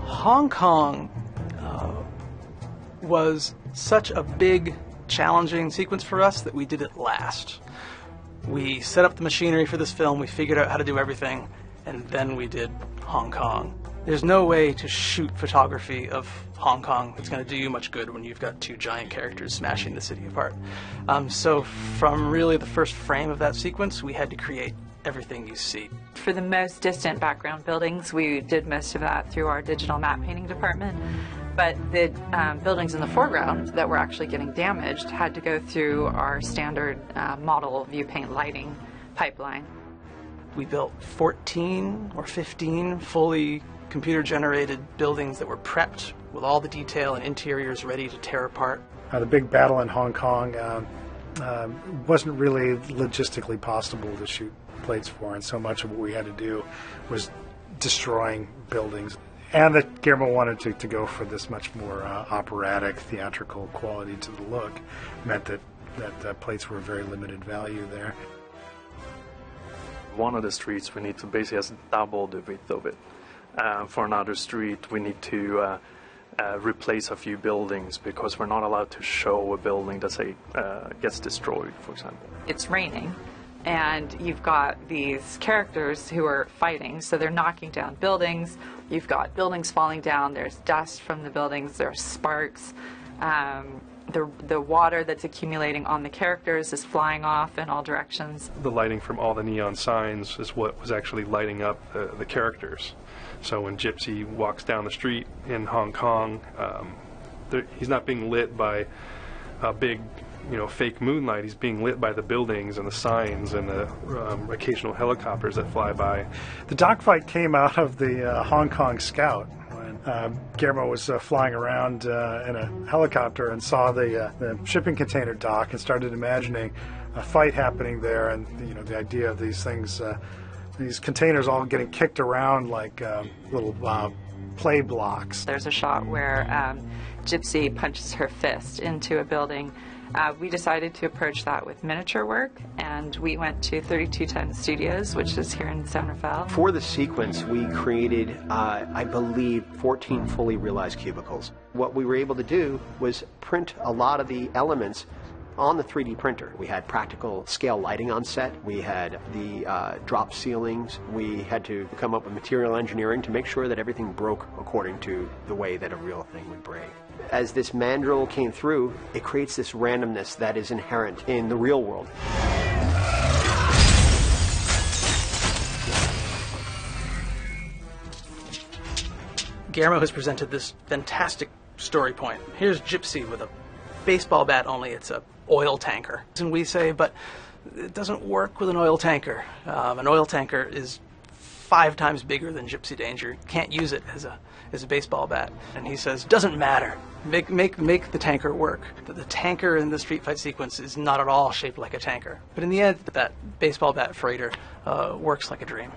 Hong Kong was such a big, challenging sequence for us that we did it last. We set up the machinery for this film, we figured out how to do everything, and then we did Hong Kong. There's no way to shoot photography of Hong Kong that's going to do you much good when you've got two giant characters smashing the city apart. So from really the first frame of that sequence, we had to create everything you see. For the most distant background buildings, we did most of that through our digital map painting department. But the buildings in the foreground that were actually getting damaged had to go through our standard model view paint lighting pipeline. We built 14 or 15 fully computer-generated buildings that were prepped with all the detail and interiors ready to tear apart. The big battle in Hong Kong wasn't really logistically possible to shoot plates for, and so much of what we had to do was destroying buildings. And that Guillermo wanted to go for this much more operatic, theatrical quality to the look meant that plates were very limited value there. One of the streets we need to basically has double the width of it. For another street we need to replace a few buildings because we're not allowed to show a building that say gets destroyed, for example. It's raining and you've got these characters who are fighting, so they're knocking down buildings. You've got buildings falling down, there's dust from the buildings, there's sparks. The water that's accumulating on the characters is flying off in all directions. The lighting from all the neon signs is what was actually lighting up the characters. So when Gypsy walks down the street in Hong Kong, he's not being lit by a big, fake moonlight. He's being lit by the buildings and the signs and the occasional helicopters that fly by. The dogfight came out of the Hong Kong Scout. Guillermo was flying around in a helicopter and saw the shipping container dock and started imagining a fight happening there, and the idea of these things, these containers all getting kicked around like little play blocks. There's a shot where Gypsy punches her fist into a building. We decided to approach that with miniature work, and we went to 3210 Studios, which is here in San Rafael. For the sequence, we created, I believe, 14 fully realized cubicles. What we were able to do was print a lot of the elements on the 3D printer. We had practical scale lighting on set. We had the drop ceilings. We had to come up with material engineering to make sure that everything broke according to the way that a real thing would break. As this mandrel came through, it creates this randomness that is inherent in the real world. Guillermo has presented this fantastic story point. Here's Gypsy with a baseball bat, only it's a oil tanker. And we say, but it doesn't work with an oil tanker. An oil tanker is 5 times bigger than Gypsy Danger. Can't use it as a baseball bat. And he says, doesn't matter. Make the tanker work. The tanker in the street fight sequence is not at all shaped like a tanker. But in the end, that baseball bat freighter works like a dream.